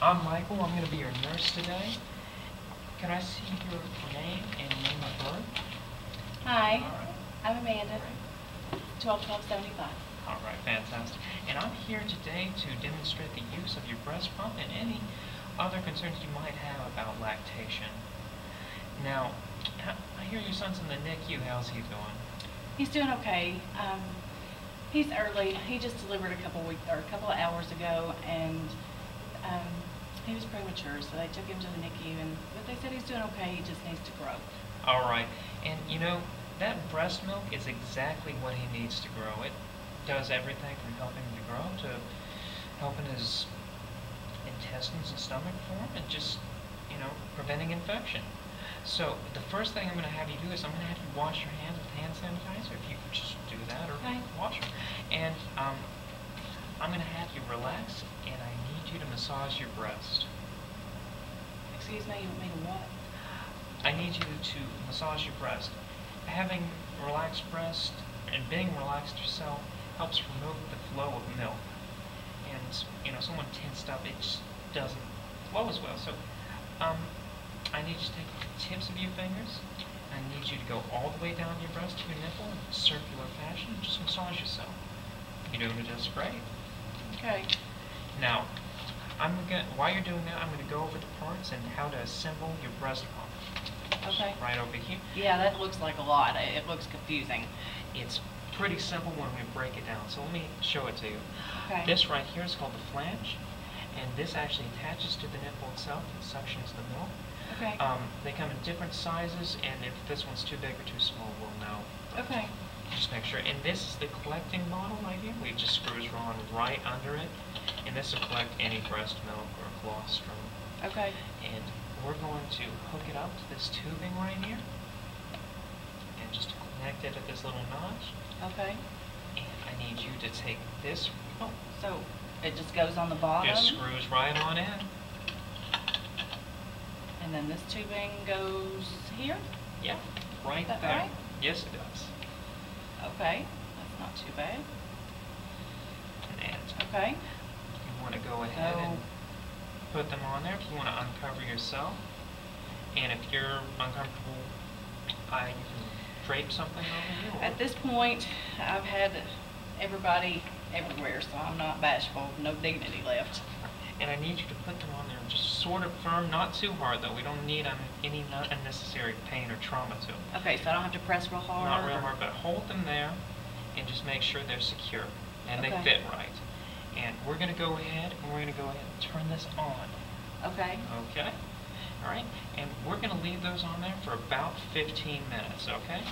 I'm Michael. I'm going to be your nurse today. Can I see your name and name of birth? Hi, All right. I'm Amanda, 121275. All right, fantastic. And I'm here today to demonstrate the use of your breast pump and any other concerns you might have about lactation. Now, I hear your son's in the NICU. How's he doing? He's doing okay. He's early. He just delivered a couple of hours ago, and he was premature, so they took him to the NICU, but they said he's doing okay. He just needs to grow. All right. And you know, that breast milk is exactly what he needs to grow. It does everything from helping him to grow to helping his intestines and stomach form and just, preventing infection. So the first thing I'm going to have you do is I'm going to have you wash your hands with hand sanitizer, if you could just do that, or Okay. wash them. And I'm going to have you relax, and I need you to massage your breast. Excuse me, you want me to what? I need you to massage your breast. Having a relaxed breast and being relaxed yourself helps remove the flow of milk. And, someone tensed up, it just doesn't flow as well. So, I need you to take the tips of your fingers. I need you to go all the way down your breast to your nipple in a circular fashion. Just massage yourself. You're doing it just great. Okay. Now, while you're doing that, I'm going to go over the parts and how to assemble your breast pump. Okay. Right over here. Yeah, that looks like a lot. It looks confusing. It's pretty simple when we break it down. So let me show it to you. Okay. This right here is called the flange, and this actually attaches to the nipple itself and suctions the milk. Okay. They come in different sizes, and if this one's too big or too small, we'll know. Okay. Just make sure. And this is the collecting bottle right here. We just screws on right under it, and this will collect any breast milk or colostrum. Okay. And we're going to hook it up to this tubing right here, and just connect it at this little notch. Okay. And I need you to take this. Oh, So it just goes on the bottom? just screws right on in. And then this tubing goes here? Yeah, right Is that there. right? Yes, it does. Okay. That's not too bad. And Okay. you want to go ahead and put them on there if you want to uncover yourself. And if you're uncomfortable, you can drape something over you. At this point, I've had everybody everywhere, so I'm not bashful. No dignity left. And I need you to put them on there just sort of firm, not too hard though. We don't need any unnecessary pain or trauma to them. Okay, so I don't have to press real hard? Not real hard, but hold them there and just make sure they're secure and they Okay. fit right. And we're going to go ahead and turn this on. Okay. Okay? All right? And we're going to leave those on there for about 15 minutes, okay?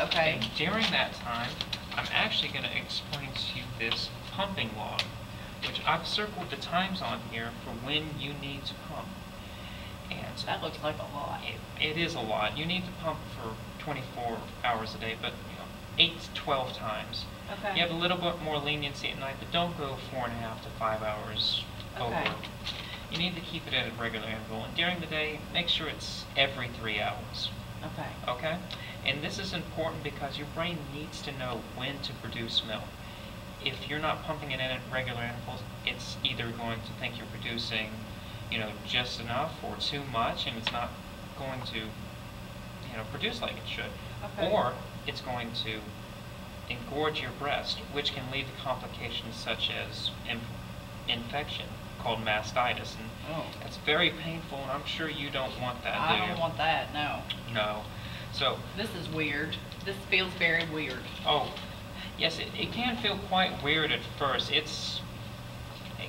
Okay. And during that time, I'm actually going to explain to you this pumping log, which I've circled the times on here for when you need to pump. And That looks like a lot. it is a lot. You need to pump for 24 hours a day, but 8 to 12 times. Okay. You have a little bit more leniency at night, but don't go 4.5 to 5 hours over. Okay. You need to keep it at a regular interval. And during the day, make sure it's every 3 hours. Okay. Okay? And this is important because your brain needs to know when to produce milk. If you're not pumping it in at regular intervals, it's either going to think you're producing, just enough or too much, and it's not going to, produce like it should. Okay. Or it's going to engorge your breast, which can lead to complications such as infection called mastitis, and Oh. it's very painful, and I'm sure you don't want that, do I you? don't want that, no. No. So, This is weird. This feels very weird. oh, yes, it can feel quite weird at first. It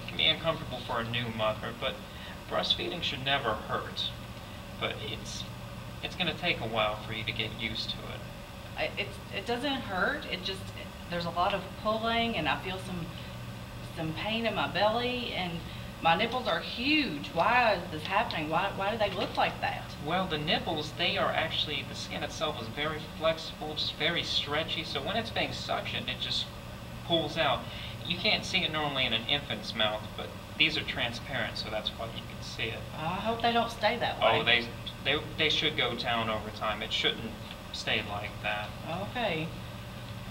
can be uncomfortable for a new mother, but breastfeeding should never hurt. But it's going to take a while for you to get used to it. It doesn't hurt. There's a lot of pulling, and I feel some pain in my belly, and my nipples are huge. Why is this happening? Why do they look like that? Well, the nipples, the skin itself is very flexible, just very stretchy, so when it's being suctioned, it just pulls out. You can't see it normally in an infant's mouth, but these are transparent, so that's why you can see it. I hope they don't stay that way. Oh, they should go down over time. It shouldn't stay like that. Okay.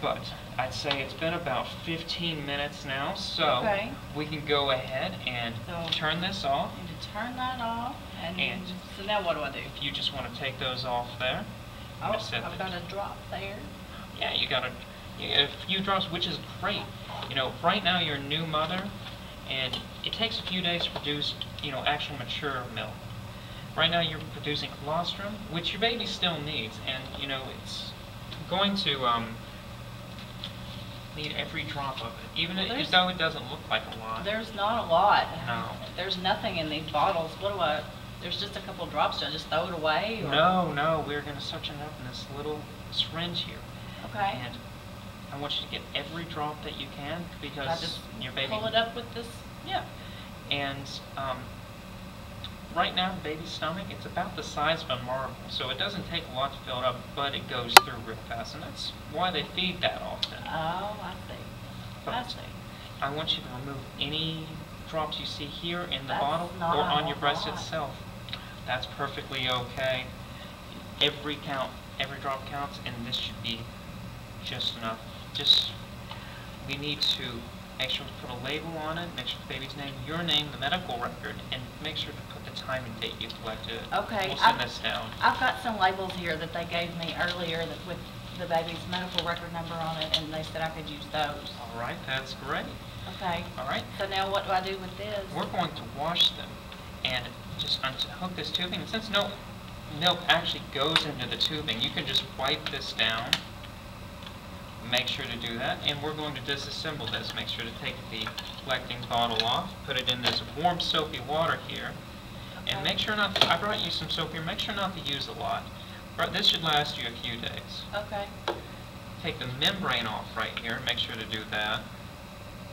But I'd say it's been about 15 minutes now, so Okay. we can go ahead and So- turn this off. And to turn that off, and And- so now what do I do? If you just want to take those off there, I'm Oh, gonna set I've the- got a drop there. Yeah, you got a few drops, which is great. You know, right now you're a new mother, and it takes a few days to produce, you know, actual mature milk. Right now you're producing colostrum, which your baby still needs, and you know it's going to need every drop of it, even Well, though it doesn't look like a lot. There's not a lot. No. There's nothing in these bottles. What do I, there's just a couple drops. Do I just throw it away? Or? No, we're going to suction it up in this little syringe here. Okay. And I want you to get every drop that you can I because just your baby... pull it up with this. Yeah. And right now, the baby's stomach, it's about the size of a marble, so it doesn't take a lot to fill it up, but it goes through real fast, and that's why they feed that often. Oh, I see. I But see. I want you to remove any drops you see here in the That's bottle not or a on your breast lot. itself. That's perfectly okay. Every drop counts, and this should be just enough. We need to make sure to put a label on it, make sure the baby's name, your name, the medical record, and make sure to put the time and date you collected it. Okay, We'll send this down. I've got some labels here that they gave me earlier that with the baby's medical record number on it, and they said I could use those. All right, that's great. Okay. All right. So now what do I do with this? We're going to wash them and just unhook this tubing. And since no milk actually goes into the tubing, you can just wipe this down. Make sure to do that. And we're going to disassemble this. Make sure to take the collecting bottle off, put it in this warm soapy water here, and Okay. make sure not to, I brought you some soap here, make sure not to use a lot. But this should last you a few days. Okay. Take the membrane off right here, make sure to do that.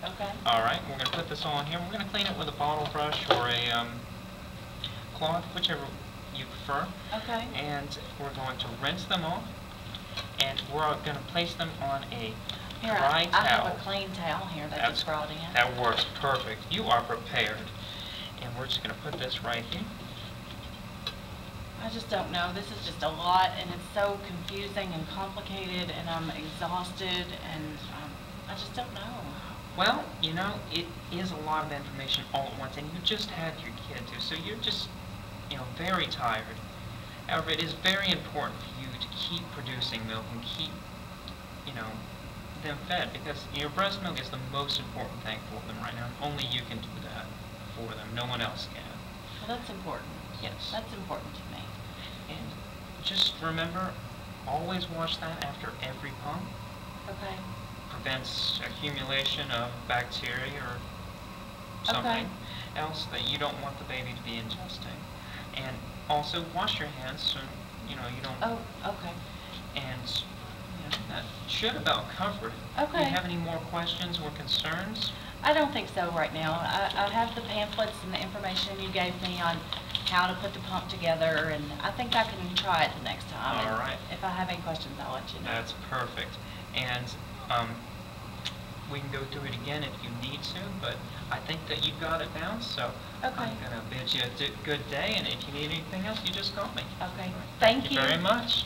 Okay. Alright, we're going to put this all in here. We're going to clean it with a bottle brush or a cloth, whichever you prefer. Okay. And we're going to rinse them off. And we're going to place them on a Here, dry I have towel. a clean towel here that That's- just brought in. That works perfect. You are prepared. And we're just going to put this right here. I just don't know. This is just a lot, and it's so confusing and complicated, and I'm exhausted, and I just don't know. Well, you know, it is a lot of information all at once, and you just had your kid too, so you're just, you know, very tired. However, it is very important for you to keep producing milk and keep, you know, them fed, because your breast milk is the most important thing for them right now. Only you can do that for them. No one else can. Well, that's important. Yes. That's important to me. And just remember, always wash that after every pump. Okay. Prevents accumulation of bacteria or something else that you don't want the baby to be ingesting. And also wash your hands so you know you don't. Oh, okay. And you know, that should about cover it. Do Okay. you have any more questions or concerns? I don't think so right now. I have the pamphlets and the information you gave me on how to put the pump together, and I think I can try it the next time. All And right. if I have any questions, I'll let you know. That's perfect. And we can go through it again if you need to, but I think that you've got it down, so Okay. I'm going to bid you a good day, and if you need anything else, you just call me. Okay. Thank you. Very much.